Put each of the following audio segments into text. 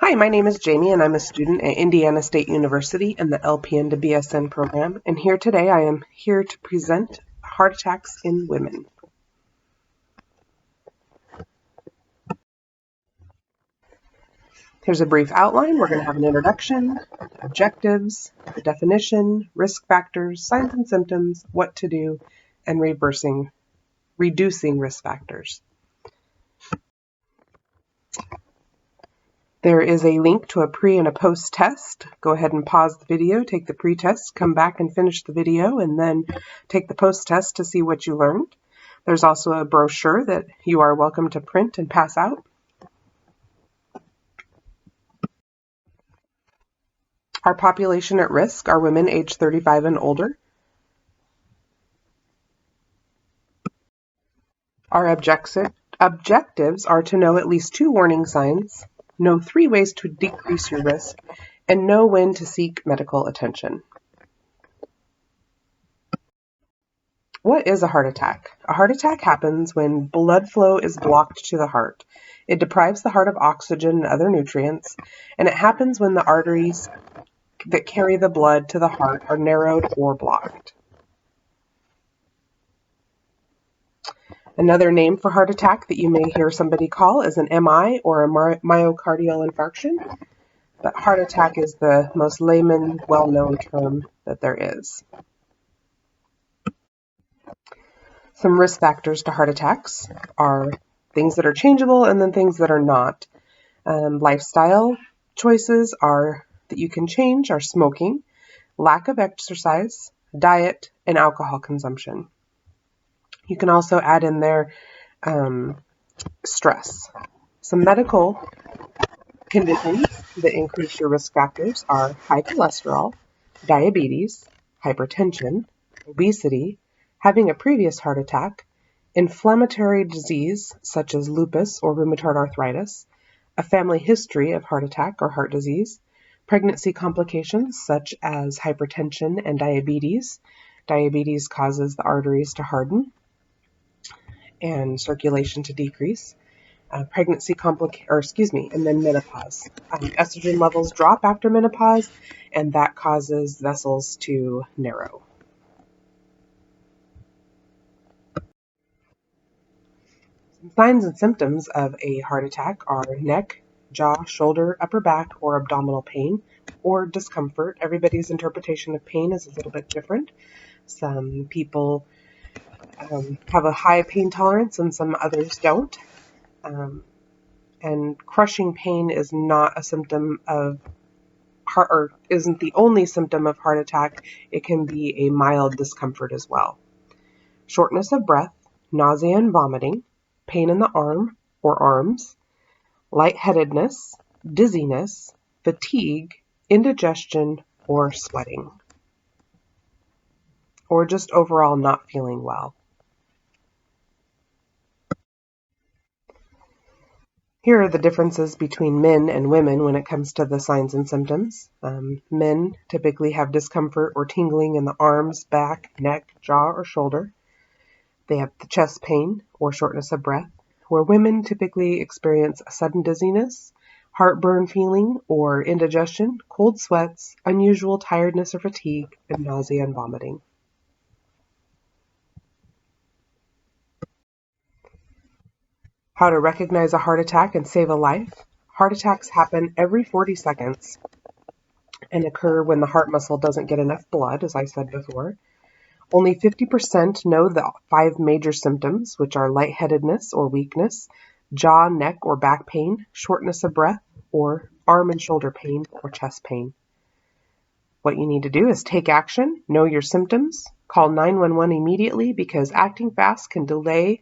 Hi, my name is Jamie and I'm a student at Indiana State University in the LPN to BSN program. And here today I am here to present heart attacks in women. Here's a brief outline. We're going to have an introduction, objectives, the definition, risk factors, signs and symptoms, what to do, and reducing risk factors. There is a link to a pre and a post test. Go ahead and pause the video, take the pre-test, come back and finish the video, and then take the post test to see what you learned. There's also a brochure that you are welcome to print and pass out. Our population at risk are women age 35 and older. Our objectives are to know at least 2 warning signs, know 3 ways to decrease your risk, and know when to seek medical attention. What is a heart attack? A heart attack happens when blood flow is blocked to the heart. It deprives the heart of oxygen and other nutrients, and it happens when the arteries that carry the blood to the heart are narrowed or blocked. Another name for heart attack that you may hear somebody call is an MI or a myocardial infarction, but heart attack is the most layman, well-known term that there is. Some risk factors to heart attacks are things that are changeable and then things that are not. Lifestyle choices that you can change are smoking, lack of exercise, diet, and alcohol consumption. You can also add in there stress. Some medical conditions that increase your risk factors are high cholesterol, diabetes, hypertension, obesity, having a previous heart attack, inflammatory disease such as lupus or rheumatoid arthritis, a family history of heart attack or heart disease, pregnancy complications such as hypertension and diabetes. Diabetes causes the arteries to harden and circulation to decrease. And then menopause. Estrogen levels drop after menopause, and that causes vessels to narrow. Some signs and symptoms of a heart attack are neck, jaw, shoulder, upper back, or abdominal pain, or discomfort. Everybody's interpretation of pain is a little bit different. Some people have a high pain tolerance and some others don't. And crushing pain is not a symptom of heart, or isn't the only symptom of heart attack. It can be a mild discomfort as well. Shortness of breath, nausea and vomiting, pain in the arm or arms, lightheadedness, dizziness, fatigue, indigestion, or sweating, or just overall not feeling well. Here are the differences between men and women when it comes to the signs and symptoms. Men typically have discomfort or tingling in the arms, back, neck, jaw, or shoulder. They have the chest pain or shortness of breath, where women typically experience sudden dizziness, heartburn feeling or indigestion, cold sweats, unusual tiredness or fatigue, and nausea and vomiting. How to recognize a heart attack and save a life. Heart attacks happen every 40 seconds and occur when the heart muscle doesn't get enough blood, as I said before. Only 50% know the 5 major symptoms, which are lightheadedness or weakness, jaw, neck, or back pain, shortness of breath, or arm and shoulder pain or chest pain. What you need to do is take action, know your symptoms, call 911 immediately, because acting fast can delay,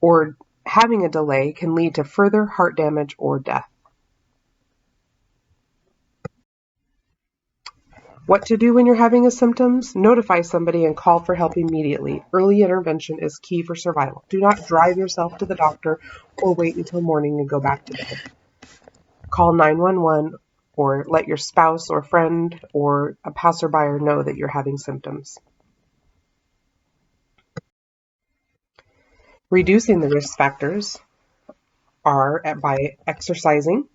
or having a delay can lead to further heart damage or death. What to do when you're having symptoms? Notify somebody and call for help immediately. Early intervention is key for survival. Do not drive yourself to the doctor or wait until morning and go back to bed. Call 911 or let your spouse or friend or a passerby know that you're having symptoms. Reducing the risk factors are by exercising,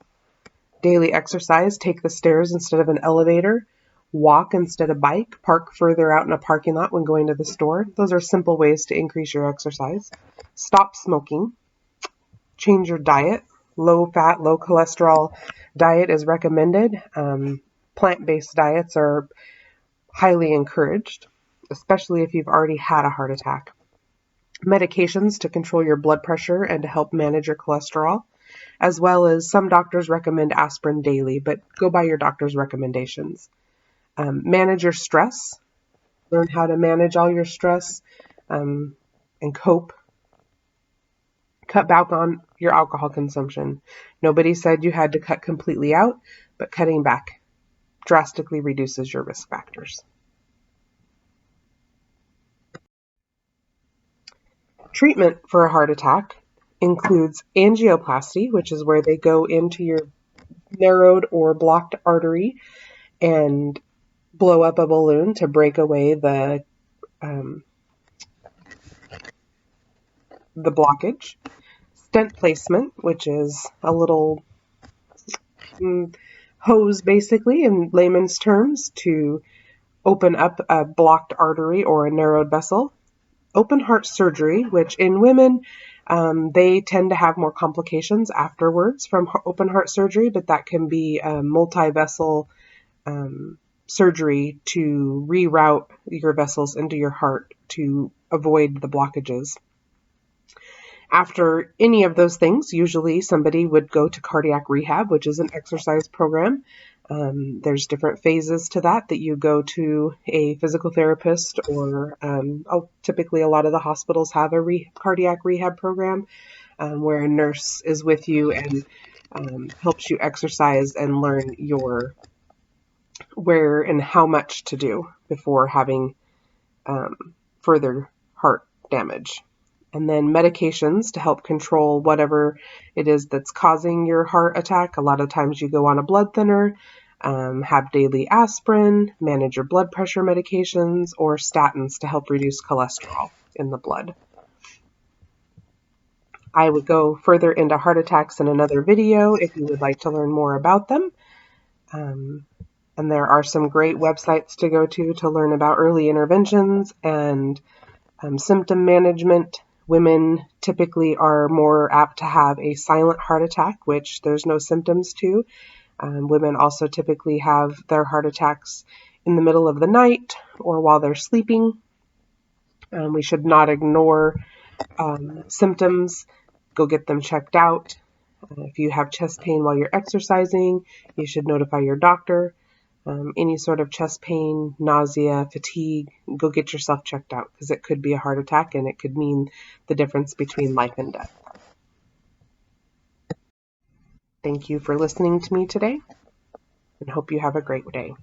Daily exercise, take the stairs instead of an elevator, walk instead of bike, park further out in a parking lot when going to the store. Those are simple ways to increase your exercise. Stop smoking, change your diet. Low fat, low cholesterol diet is recommended. Plant-based diets are highly encouraged, especially if you've already had a heart attack. Medications to control your blood pressure and to help manage your cholesterol, as well as some doctors recommend aspirin daily, but go by your doctor's recommendations. Manage your stress. Learn how to manage all your stress and cope. Cut back on your alcohol consumption. Nobody said you had to cut completely out, but cutting back drastically reduces your risk factors. Treatment for a heart attack includes angioplasty, which is where they go into your narrowed or blocked artery and blow up a balloon to break away the blockage. Stent placement, which is a little hose, basically, in layman's terms, to open up a blocked artery or a narrowed vessel. Open heart surgery, which in women, they tend to have more complications afterwards from open heart surgery, but that can be a multi-vessel surgery to reroute your vessels into your heart to avoid the blockages. After any of those things, usually somebody would go to cardiac rehab, which is an exercise program. There's different phases to that you go to a physical therapist, or typically a lot of the hospitals have a cardiac rehab program where a nurse is with you and helps you exercise and learn where and how much to do before having further heart damage. And then medications to help control whatever it is that's causing your heart attack. A lot of times you go on a blood thinner, have daily aspirin, manage your blood pressure medications, or statins to help reduce cholesterol in the blood. I would go further into heart attacks in another video if you would like to learn more about them. And there are some great websites to go to learn about early interventions and symptom management. Women typically are more apt to have a silent heart attack, which there's no symptoms to. Women also typically have their heart attacks in the middle of the night or while they're sleeping. We should not ignore symptoms. Go get them checked out. If you have chest pain while you're exercising, you should notify your doctor. Any sort of chest pain, nausea, fatigue, go get yourself checked out, because it could be a heart attack and it could mean the difference between life and death. Thank you for listening to me today, and hope you have a great day.